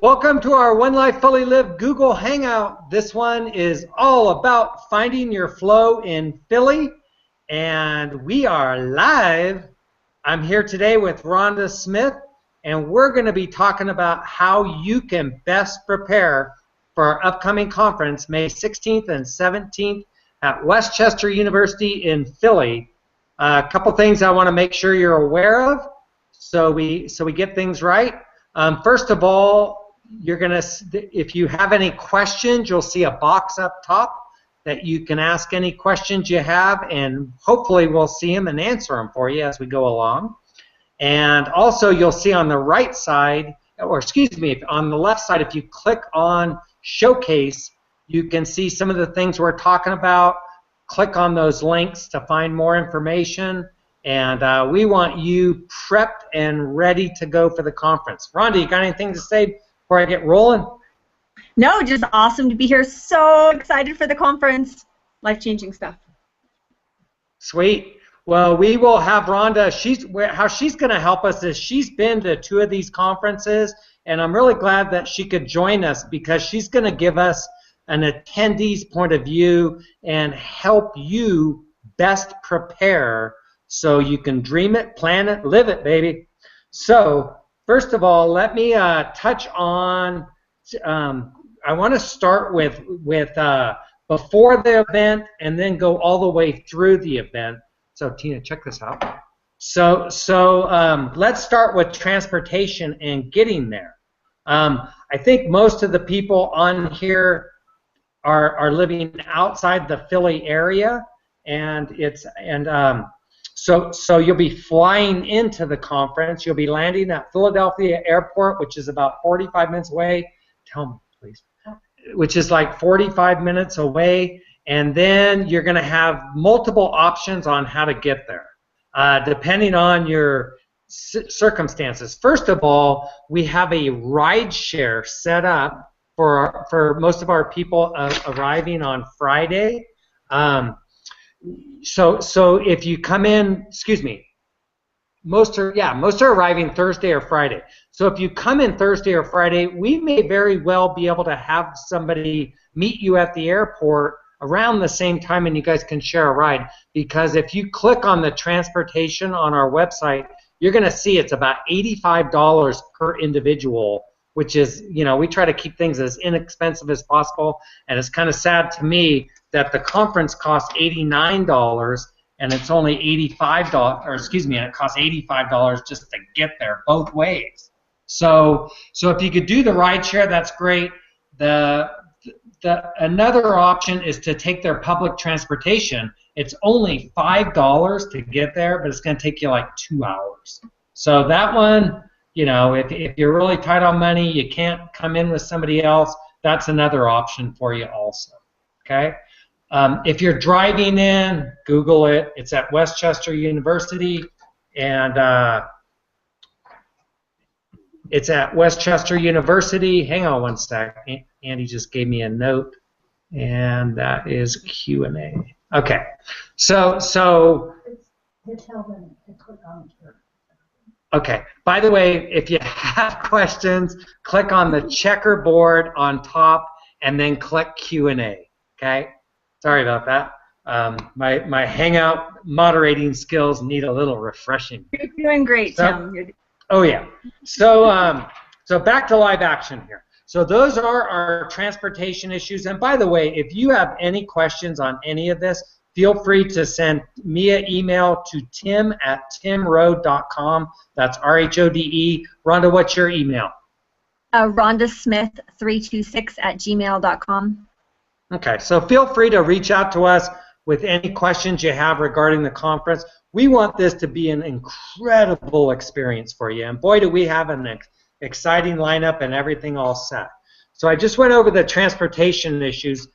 Welcome to our One Life Fully Lived Google Hangout. This one is all about finding your flow in Philly, and we are live. I'm here today with Rhonda Smith, and we're going to be talking about how you can best prepare for our upcoming conference, May 16th and 17th at Westchester University in Philly. A couple things I want to make sure you're aware of so we get things right. First of all, if you have any questions, you'll see a box up top that you can ask any questions you have, and hopefully we'll see them and answer them for you as we go along. And also you'll see on the right side, or excuse me, on the left side, if you click on Showcase, you can see some of the things we're talking about. Click on those links to find more information. And we want you prepped and ready to go for the conference. Rhonda, you got anything to say before I get rolling? No, just awesome to be here. So excited for the conference. Life-changing stuff. Sweet. Well, we will have Rhonda. How she's going to help us is she's been to 2 of these conferences, and I'm really glad that she could join us because she's going to give us an attendee's point of view and help you best prepare so you can dream it, plan it, live it, baby. So first of all, let me touch on, I want to start with before the event and then go all the way through the event. So Tina, check this out. So let's start with transportation and getting there. I think most of the people on here are living outside the Philly area, and so you'll be flying into the conference. You'll be landing at Philadelphia Airport, which is about 45 minutes away. Tell me, please. Which is like 45 minutes away, and then you're going to have multiple options on how to get there, depending on your circumstances. First of all, we have a ride share set up for most of our people arriving on Friday. So if you come in, excuse me, most are arriving Thursday or Friday. So if you come in Thursday or Friday, we may very well be able to have somebody meet you at the airport around the same time, and you guys can share a ride. Because if you click on the transportation on our website, you're going to see it's about $85 per individual, which is, we try to keep things as inexpensive as possible. And it's kind of sad to me that the conference costs $89 and it's only $85, or excuse me, and it costs $85 just to get there both ways. So if you could do the ride share, that's great. Another option is to take their public transportation. It's only $5 to get there, but it's going to take you like 2 hours. So that one, if you're really tight on money, you can't come in with somebody else, that's another option for you also. Okay? If you're driving in, Google it. It's at Westchester University, and it's at Westchester University. Hang on one sec. Andy just gave me a note, and that is Q&A. Okay. So tell them to click on here. Okay. By the way, if you have questions, click on the checkerboard on top, and then click Q&A. Okay. Sorry about that. My Hangout moderating skills need a little refreshing. You're doing great, Tim. Oh yeah. So back to live action here. So those are our transportation issues. And by the way, if you have any questions on any of this, feel free to send me an email to tim@timrhode.com. That's R-H-O-D-E. Rhonda, what's your email? RhondaSmith326@gmail.com. Okay, so feel free to reach out to us with any questions you have regarding the conference. We want this to be an incredible experience for you, and boy, do we have an exciting lineup and everything all set. So I just went over the transportation issues.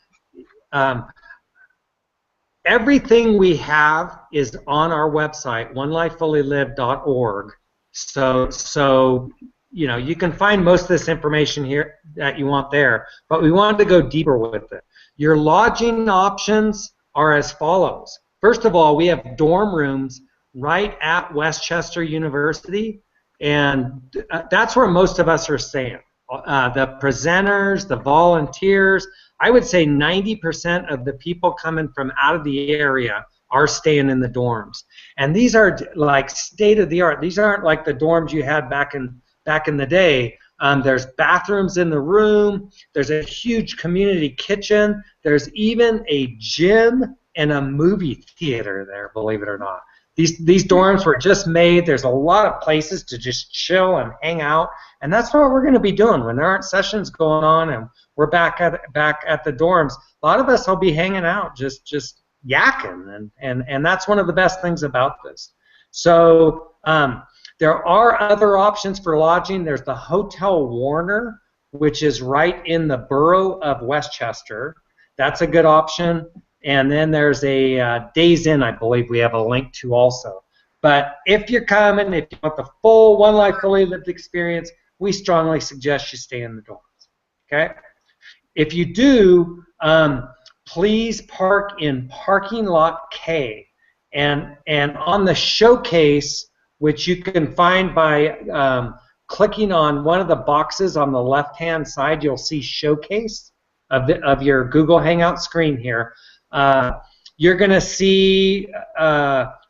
Everything we have is on our website, onelifefullylived.org. So you can find most of this information here that you want there, but we wanted to go deeper with it. Your lodging options are as follows. First of all, we have dorm rooms right at Westchester University, and that's where most of us are staying. the presenters, the volunteers. I would say 90% of the people coming from out of the area are staying in the dorms. And these are like state of the art. These aren't like the dorms you had back in the day. There's bathrooms in the room. There's a huge community kitchen. There's even a gym and a movie theater there, believe it or not. These dorms were just made. There's a lot of places to just chill and hang out, and that's what we're going to be doing when there aren't sessions going on and we're back at the dorms. A lot of us will be hanging out, just yakking, and that's one of the best things about this. So there are other options for lodging. There's the Hotel Warner, which is right in the borough of Westchester. That's a good option. And then there's a Days Inn, I believe we have a link to also. But if you're coming, if you want the full One Life Fully Lived experience, we strongly suggest you stay in the dorms. Okay? If you do, please park in parking lot K. And on the showcase, which you can find by clicking on one of the boxes on the left-hand side, you'll see Showcase of your Google Hangout screen here. You're going to see,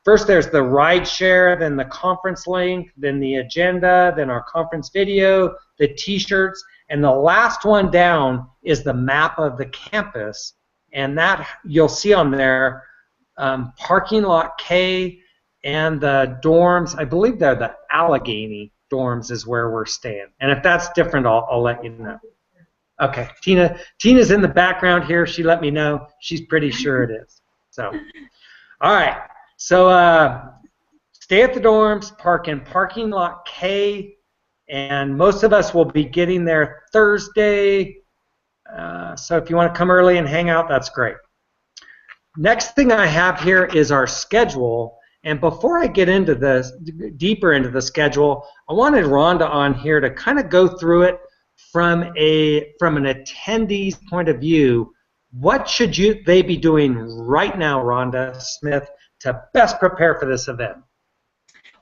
first there's the ride share, then the conference link, then the agenda, then our conference video, the t-shirts, and the last one down is the map of the campus, and that you'll see on there parking lot K and the dorms. I believe they're the Allegheny dorms is where we're staying, and if that's different, I'll let you know. Okay, Tina's in the background here. She let me know. She's pretty sure it is. So, all right. So stay at the dorms, park in parking lot K, and most of us will be getting there Thursday. So if you want to come early and hang out, that's great. Next thing I have here is our schedule. And before I get into this, deeper into the schedule, I wanted Rhonda on here to kind of go through it from an attendee's point of view. What should they be doing right now, Rhonda Smith, to best prepare for this event?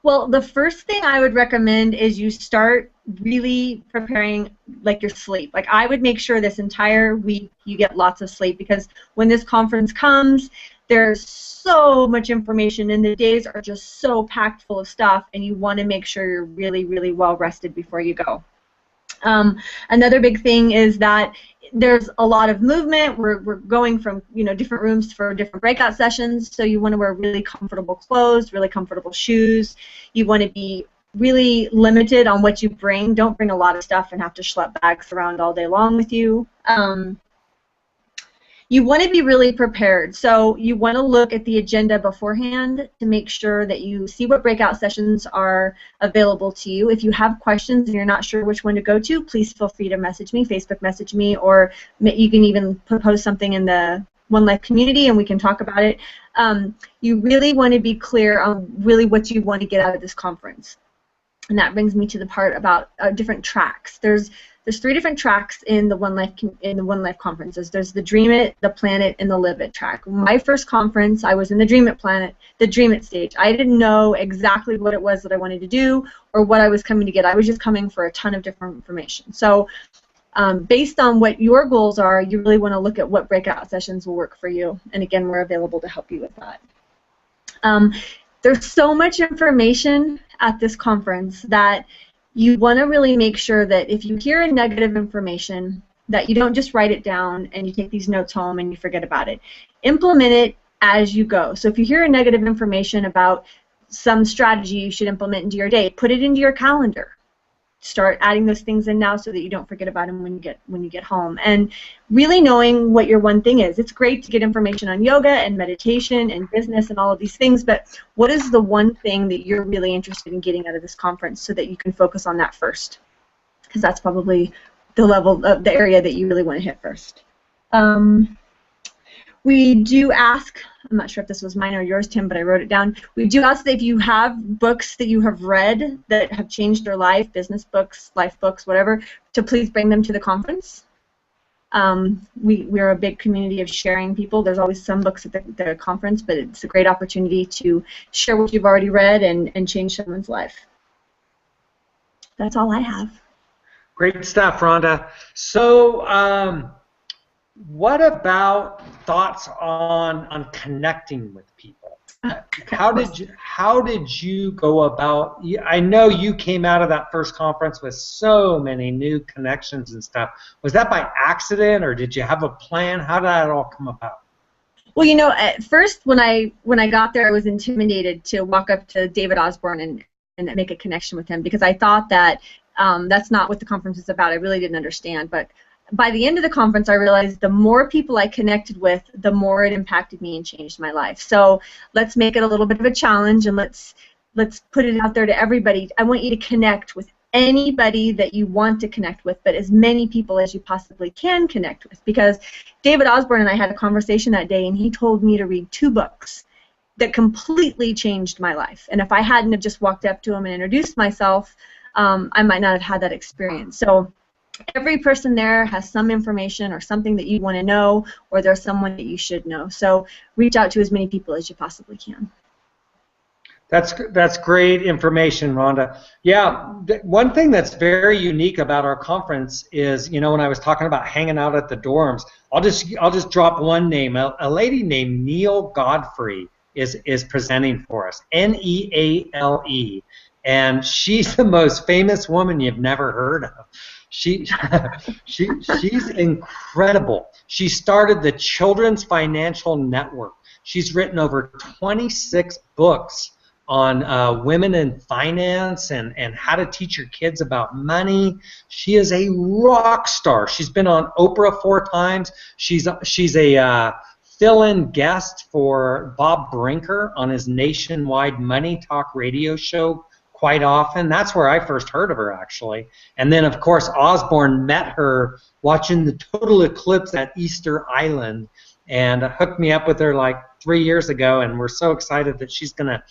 Well, the first thing I would recommend is you start really preparing like your sleep. Like I would make sure this entire week you get lots of sleep, because when this conference comes, there's so much information and the days are just so packed full of stuff, and you want to make sure you're really, really well rested before you go. Another big thing is that there's a lot of movement. We're going from different rooms for different breakout sessions, so you want to wear really comfortable clothes, really comfortable shoes. You want to be really limited on what you bring. Don't bring a lot of stuff and have to schlep bags around all day long with you. You want to be really prepared, so you want to look at the agenda beforehand to make sure that you see what breakout sessions are available to you. If you have questions and you're not sure which one to go to, please feel free to message me, Facebook message me, or you can even post something in the One Life community and we can talk about it. You really want to be clear on really what you want to get out of this conference. And that brings me to the part about different tracks. There's 3 different tracks in the One Life conferences. There's the Dream It, the Plan It, and the Live It track. My first conference, I was in the Dream It stage. I didn't know exactly what it was that I wanted to do or what I was coming to get. I was just coming for a ton of different information. So based on what your goals are, you really want to look at what breakout sessions will work for you. And again, we're available to help you with that. There's so much information at this conference that you want to really make sure that if you hear a negative information, that you don't just write it down and you take these notes home and you forget about it. Implement it as you go. So if you hear a negative information about some strategy you should implement into your day, put it into your calendar. Start adding those things in now so that you don't forget about them when you get home. And really knowing what your one thing is. It's great to get information on yoga and meditation and business and all of these things, but what is the one thing that you're really interested in getting out of this conference so that you can focus on that first? Because that's probably the level of the area that you really want to hit first. We do ask, I'm not sure if this was mine or yours, Tim, but I wrote it down. We do ask that if you have books that you have read that have changed your life, business books, life books, whatever, to please bring them to the conference. We're a big community of sharing people. There's always some books at the conference, but it's a great opportunity to share what you've already read and change someone's life. That's all I have. Great stuff, Rhonda. So, what about thoughts on connecting with people? How did you go about? I know you came out of that first conference with so many new connections and stuff. Was that by accident, or did you have a plan? How did that all come about? Well, at first when I got there, I was intimidated to walk up to David Osborne and make a connection with him, because I thought that that's not what the conference is about. I really didn't understand. But by the end of the conference, I realized the more people I connected with, the more it impacted me and changed my life. So let's make it a little bit of a challenge, and let's put it out there to everybody. I want you to connect with anybody that you want to connect with, but as many people as you possibly can connect with, because David Osborne and I had a conversation that day, and he told me to read 2 books that completely changed my life. And if I hadn't have just walked up to him and introduced myself, I might not have had that experience. So every person there has some information or something that you want to know, or there's someone that you should know. So reach out to as many people as you possibly can. That's great information, Rhonda. Yeah, one thing that's very unique about our conference is, when I was talking about hanging out at the dorms, I'll just drop one name. A lady named Neale Godfrey is presenting for us. Neale, and she's the most famous woman you've never heard of. She's incredible. She started the Children's Financial Network. She's written over 26 books on women in finance and how to teach your kids about money. She is a rock star. She's been on Oprah 4 times. She's a fill-in guest for Bob Brinker on his nationwide Money Talk radio show quite often. That's where I first heard of her, actually. And then, of course, Osborne met her watching the total eclipse at Easter Island and hooked me up with her like 3 years ago, and we're so excited that she's going to,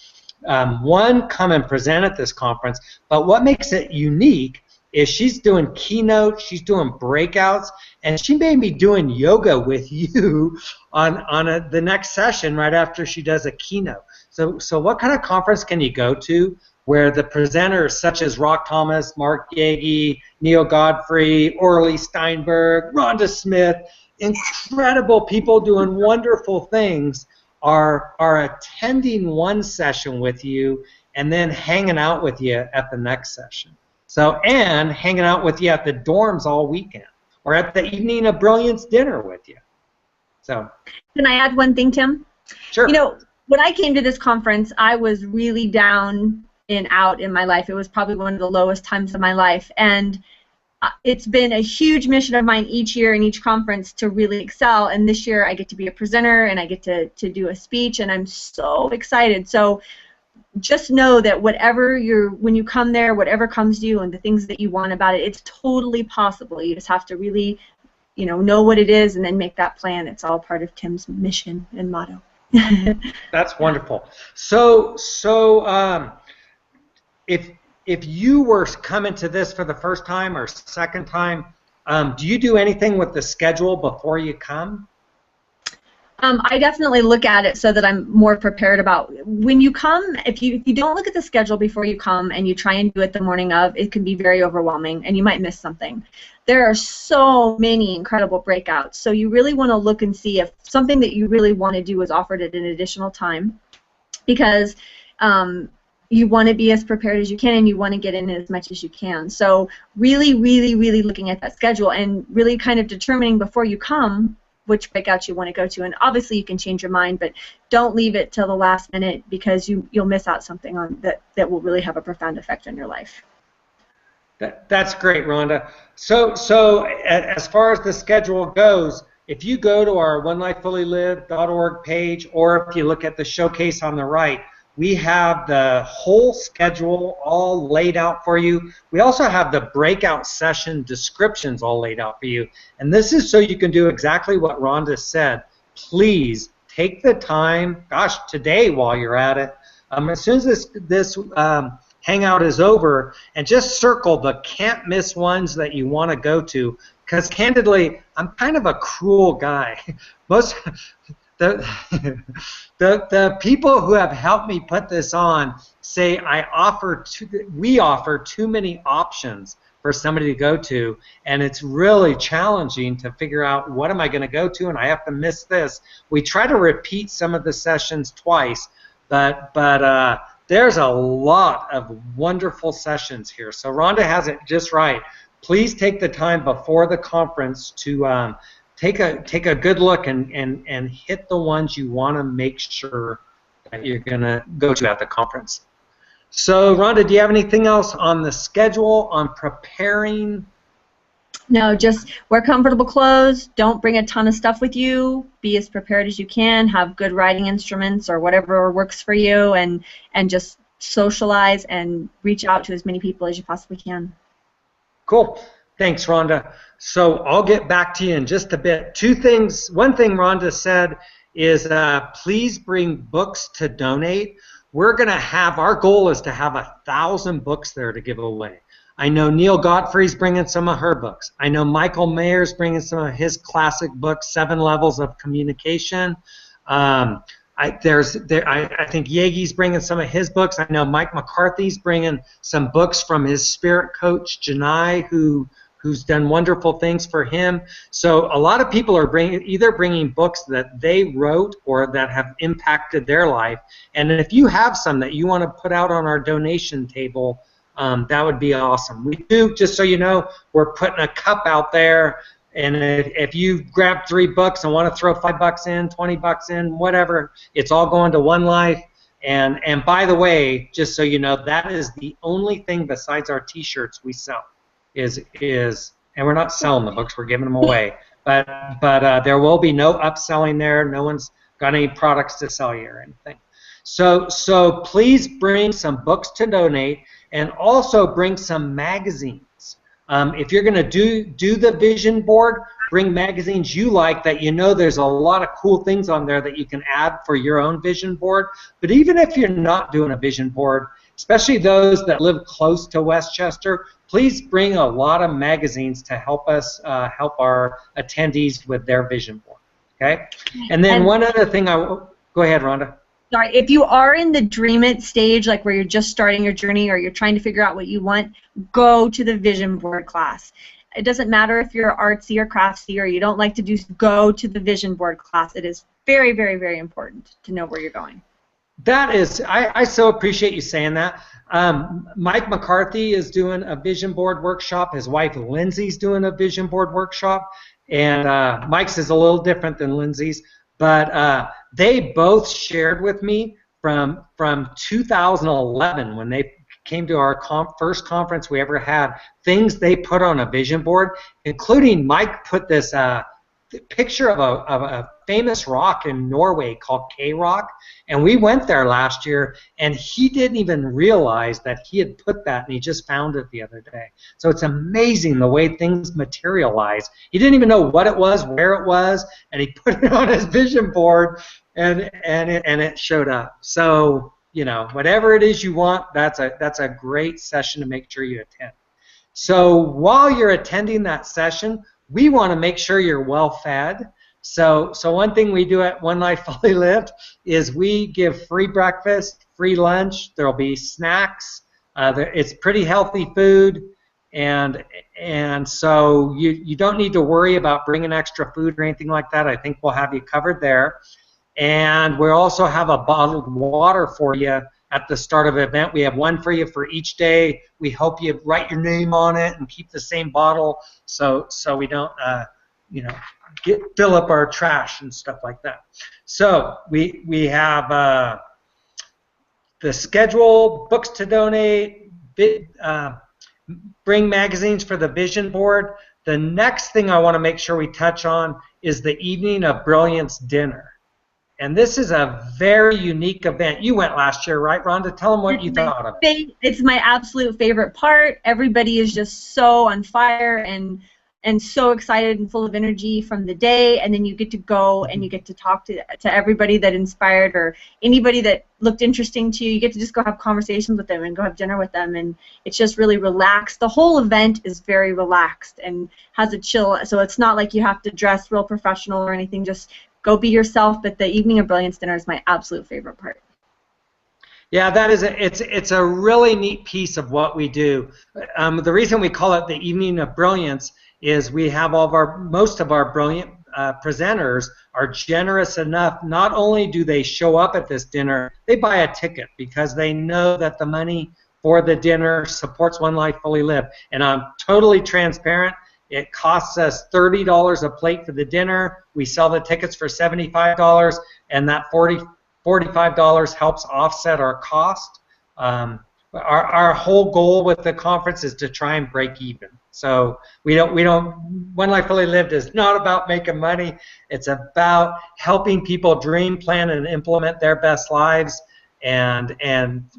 one, come and present at this conference, but what makes it unique is she's doing keynotes, she's doing breakouts, and she may be doing yoga with you on the next session right after she does a keynote. So what kind of conference can you go to where the presenters such as Rock Thomas, Mark Yagi, Neale Godfrey, Orly Steinberg, Rhonda Smith, incredible people doing wonderful things are attending one session with you and then hanging out with you at the next session. And hanging out with you at the dorms all weekend or at the Evening of Brilliance dinner with you. So, can I add one thing, Tim? Sure. When I came to this conference, I was really down and out in my life. It was probably one of the lowest times of my life, and it's been a huge mission of mine each year in each conference to really excel, and this year I get to be a presenter and I get to do a speech, and I'm so excited. So just know that when you come there, whatever comes to you and the things that you want about it, it's totally possible. You just have to really know what it is and then make that plan. It's all part of Tim's mission and motto. That's wonderful. So if you were coming to this for the first time or second time, do you do anything with the schedule before you come? I definitely look at it so that I'm more prepared about when you come. If you don't look at the schedule before you come and you try and do it the morning of, it can be very overwhelming and you might miss something. There are so many incredible breakouts, so you really want to look and see if something that you really want to do is offered at an additional time, because you want to be as prepared as you can and you want to get in as much as you can. So really, really, really looking at that schedule and really kind of determining before you come which breakouts you want to go to. And obviously you can change your mind, but don't leave it till the last minute, because you'll miss out something that will really have a profound effect on your life. That's great, Rhonda. So as far as the schedule goes, if you go to our onelifefullylived.org page, or if you look at the showcase on the right, we have the whole schedule all laid out for you. We also have the breakout session descriptions all laid out for you. And this is so you can do exactly what Rhonda said. Please take the time, today while you're at it, as soon as this hangout is over, and just circle the can't miss ones that you want to go to, because candidly, I'm kind of a cruel guy. The people who have helped me put this on say we offer too many options for somebody to go to, and it's really challenging to figure out what am I going to go to, and I have to miss this. We try to repeat some of the sessions twice, but there's a lot of wonderful sessions here. So Rhonda has it just right. Please take the time before the conference to take a good look and hit the ones you want to make sure that you're going to go to at the conference. So Rhonda, do you have anything else on the schedule, on preparing? No, just wear comfortable clothes. Don't bring a ton of stuff with you. Be as prepared as you can. Have good writing instruments or whatever works for you, and just socialize and reach out to as many people as you possibly can. Cool. Thanks, Rhonda. So I'll get back to you in just a bit. Two things. One thing Rhonda said is please bring books to donate. We're going to have, our goal is to have 1,000 books there to give away. I know Neil Godfrey's bringing some of her books. I know Michael Mayer's bringing some of his classic books, 7 Levels of Communication. I think Yegi's bringing some of his books. I know Mike McCarthy's bringing some books from his spirit coach, Janai, who's done wonderful things for him. So a lot of people are either bringing books that they wrote or that have impacted their life. And if you have some that you want to put out on our donation table, that would be awesome. We do, just so you know, we're putting a cup out there, and if you grab 3 books and want to throw $5 in, $20 in, whatever, it's all going to One Life. And by the way, just so you know, that is the only thing besides our T-shirts we sell. And we're not selling the books, we're giving them away. But there will be no upselling there. No one's got any products to sell you or anything. So please bring some books to donate, and also bring some magazines. If you're going to do the vision board, bring magazines you like that you know there's a lot of cool things on there that you can add for your own vision board. But even if you're not doing a vision board, especially those that live close to Westchester, please bring a lot of magazines to help us help our attendees with their vision board. Okay? And then one other thing, go ahead, Rhonda. Sorry, if you are in the dream it stage, like where you're just starting your journey or you're trying to figure out what you want, go to the vision board class. It doesn't matter if you're artsy or craftsy or you don't like to go to the vision board class. It is very, very, very important to know where you're going. That is, I so appreciate you saying that. Mike McCarthy is doing a vision board workshop. His wife Lindsay's doing a vision board workshop. And Mike's is a little different than Lindsay's. But they both shared with me from 2011 when they came to our first conference we ever had, things they put on a vision board, including Mike put this picture of a famous rock in Norway called K-Rock, and we went there last year, and he didn't even realize that he had put that, and he just found it the other day. So it's amazing the way things materialize. He didn't even know what it was, where it was, and he put it on his vision board, and it showed up. So, you know, whatever it is you want, that's a great session to make sure you attend. So while you're attending that session, we want to make sure you're well fed. So one thing we do at One Life Fully Lived is we give free breakfast, free lunch. There'll be snacks. It's pretty healthy food, and so you don't need to worry about bringing extra food or anything like that. I think we'll have you covered there. And we also have a bottled water for you at the start of the event. We have one for you for each day. We hope you write your name on it and keep the same bottle so we don't fill up our trash and stuff like that. So we have the schedule, books to donate, bring magazines for the vision board. The next thing I want to make sure we touch on is the Evening of Brilliance dinner. And this is a very unique event. You went last year, right, Rhonda? Tell them what you thought of it. It's my absolute favorite part. Everybody is just so on fire and so excited and full of energy from the day, and then you get to go and you get to talk to everybody that inspired or anybody that looked interesting to you. You get to just go have conversations with them and go have dinner with them, and it's just really relaxed. The whole event is very relaxed and has a chill, so it's not like you have to dress real professional or anything. Just go be yourself. But the Evening of Brilliance dinner is my absolute favorite part. Yeah, that is it's a really neat piece of what we do. The reason we call it the Evening of Brilliance is we have most of our brilliant presenters are generous enough. Not only do they show up at this dinner, they buy a ticket because they know that the money for the dinner supports One Life Fully Lived. And I'm totally transparent. It costs us $30 a plate for the dinner. We sell the tickets for $75, and that $45 helps offset our cost. Our whole goal with the conference is to try and break even. So we don't. One Life Fully Lived is not about making money. It's about helping people dream, plan, and implement their best lives. And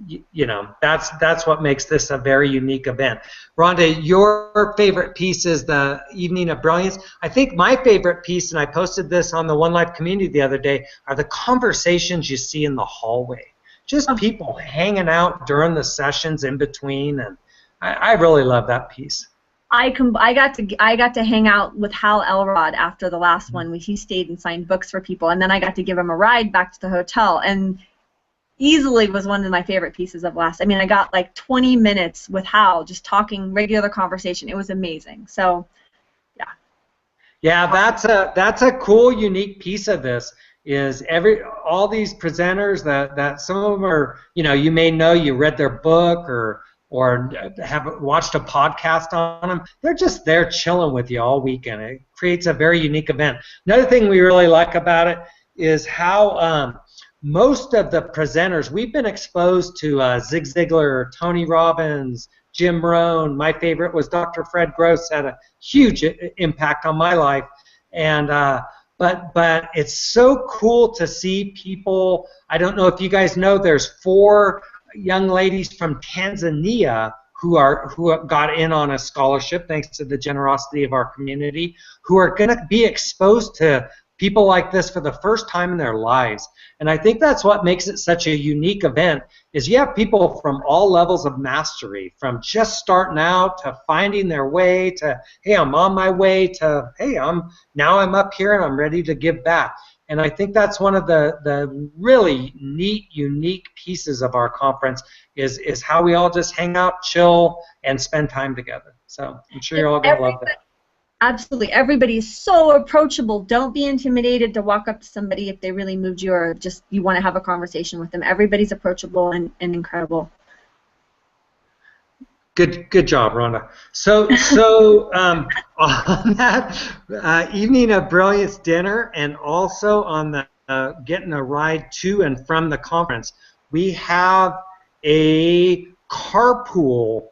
you know, that's what makes this a very unique event. Rhonda, your favorite piece is the Evening of Brilliance. I think my favorite piece, and I posted this on the One Life community the other day, are the conversations you see in the hallway. Just people hanging out during the sessions in between, and I really love that piece. I got to hang out with Hal Elrod after the last one. He stayed and signed books for people, and then I got to give him a ride back to the hotel, and easily was one of my favorite pieces of last. I mean, I got like 20 minutes with Hal just talking regular conversation. It was amazing. So, yeah. Yeah, that's a cool, unique piece of this. Is all these presenters that some of them are, you know, you may know, you read their book or have watched a podcast on them. They're just there chilling with you all weekend. It creates a very unique event. Another thing we really like about it is how most of the presenters, we've been exposed to Zig Ziglar, Tony Robbins, Jim Rohn. My favorite was Dr. Fred Gross, had a huge impact on my life. And but it's so cool to see people. I don't know if you guys know, there's 4 young ladies from Tanzania who got in on a scholarship thanks to the generosity of our community, who are going to be exposed to people like this for the first time in their lives. And I think that's what makes it such a unique event, is you have people from all levels of mastery, from just starting out to finding their way to, hey, I'm on my way, to, hey, now I'm up here and I'm ready to give back. And I think that's one of the really neat, unique pieces of our conference is how we all just hang out, chill, and spend time together. So I'm sure you're all going to love that. Absolutely. Everybody is so approachable. Don't be intimidated to walk up to somebody if they really moved you or just you want to have a conversation with them. Everybody's approachable and incredible. Good job, Rhonda. So on that Evening of Brilliance dinner, and also on the getting a ride to and from the conference, we have a carpool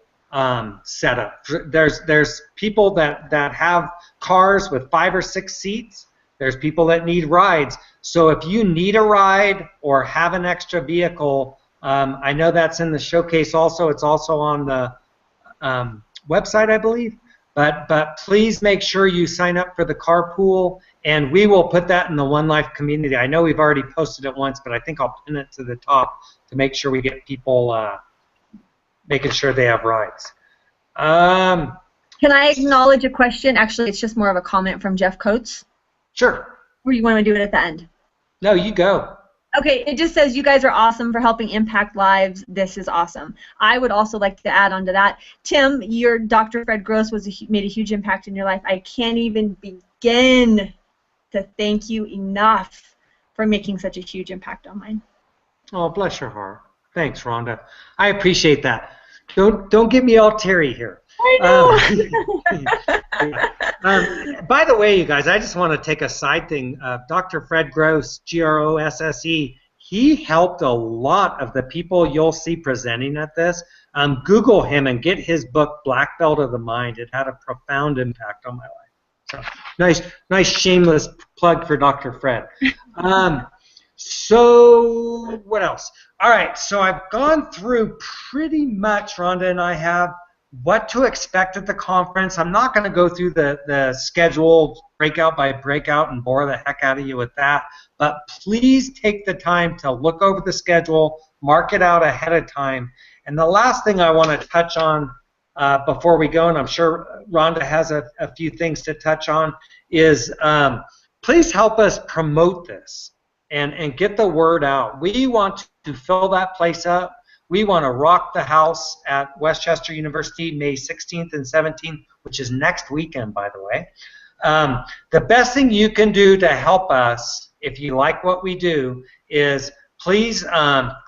setup. There's people that have cars with 5 or 6 seats. There's people that need rides. So if you need a ride or have an extra vehicle, I know that's in the showcase also. It's also on the website, I believe. But please make sure you sign up for the carpool, and we will put that in the One Life community. I know we've already posted it once, but I think I'll pin it to the top to make sure we get people making sure they have rides. Can I acknowledge a question? Actually, it's just more of a comment from Jeff Coates. Sure. Or you want to do it at the end? No, you go. Okay, it just says, you guys are awesome for helping impact lives. This is awesome. I would also like to add on to that. Tim, your Dr. Fred Gross made a huge impact in your life. I can't even begin to thank you enough for making such a huge impact on mine. Oh, bless your heart. Thanks, Rhonda. I appreciate that. Don't get me all teary here. I know. By the way, you guys, I just want to take a side thing. Dr. Fred Gross, Grosse, he helped a lot of the people you'll see presenting at this. Google him and get his book, Black Belt of the Mind. It had a profound impact on my life. So nice shameless plug for Dr. Fred. So what else? All right, so I've gone through pretty much, Rhonda and I have, what to expect at the conference. I'm not going to go through the schedule breakout by breakout and bore the heck out of you with that, but please take the time to look over the schedule, mark it out ahead of time. And the last thing I want to touch on before we go, and I'm sure Rhonda has a few things to touch on, is please help us promote this. and get the word out. We want to fill that place up. We want to rock the house at Westchester University May 16th and 17th, which is next weekend, by the way. The best thing you can do to help us, if you like what we do, is please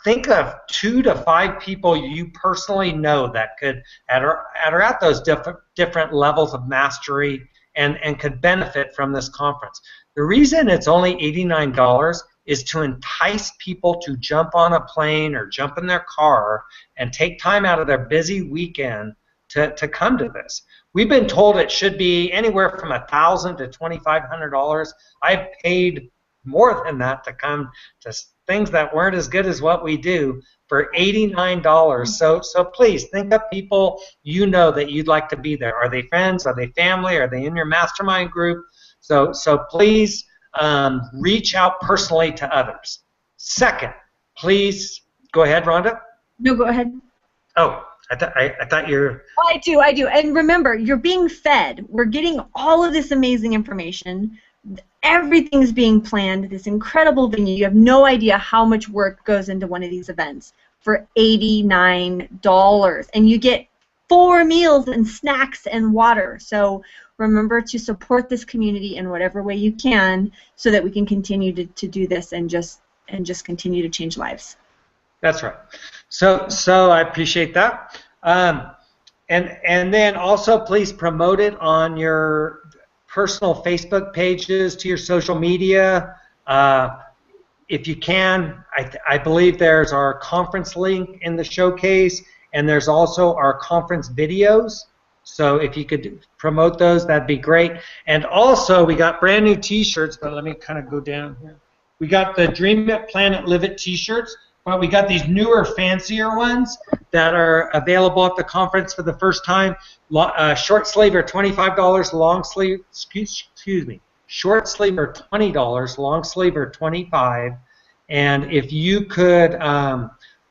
think of 2 to 5 people you personally know that could are at those different levels of mastery and could benefit from this conference. The reason it's only $89 is to entice people to jump on a plane or jump in their car and take time out of their busy weekend to come to this. We've been told it should be anywhere from $1,000 to $2,500. I've paid more than that to come to things that weren't as good as what we do for $89. So please think of people you know that you'd like to be there. Are they friends? Are they family? Are they in your mastermind group? So please reach out personally to others. Second, please go ahead, Rhonda. No, go ahead. Oh, I thought you're. Oh, I do. And remember, you're being fed. We're getting all of this amazing information. Everything's being planned. This incredible venue. You have no idea how much work goes into one of these events for $89, and you get 4 meals and snacks and water. So remember to support this community in whatever way you can, so that we can continue to do this and just continue to change lives. That's right. So I appreciate that. And then also please promote it on your personal Facebook pages, to your social media. If you can, I believe there's our conference link in the showcase, and there's also our conference videos. So if you could promote those, that'd be great. And also, we got brand new T-shirts, but let me kind of go down here. We got the Dream It, Plan It, Live It T-shirts, but we got these newer, fancier ones that are available at the conference for the first time. Short sleeve are $25, long sleeve, excuse me, short sleeve are $20, long sleeve are $25. And if you could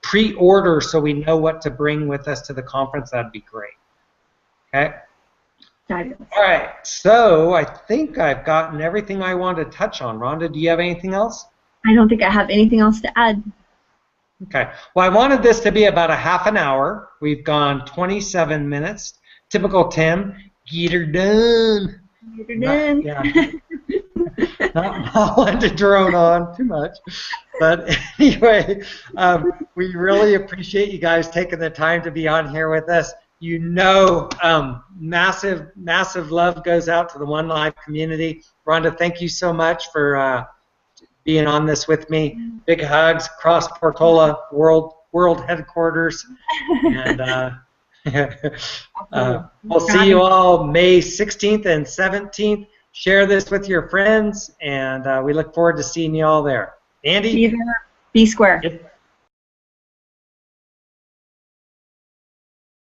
pre-order so we know what to bring with us to the conference, that'd be great. Okay? Fabulous. All right, so I think I've gotten everything I wanted to touch on. Rhonda, do you have anything else? I don't think I have anything else to add. Okay. Well, I wanted this to be about a half an hour. We've gone 27 minutes. Typical Tim. Get her done. Get her done. Yeah. Not one to drone on too much. But anyway, we really appreciate you guys taking the time to be on here with us. You know, massive love goes out to the One Life community. Rhonda, thank you so much for being on this with me. Big hugs across Portola world headquarters. And we'll see you all May 16th and 17th. Share this with your friends, and we look forward to seeing you all there. Andy? Be there. Be square. Yep.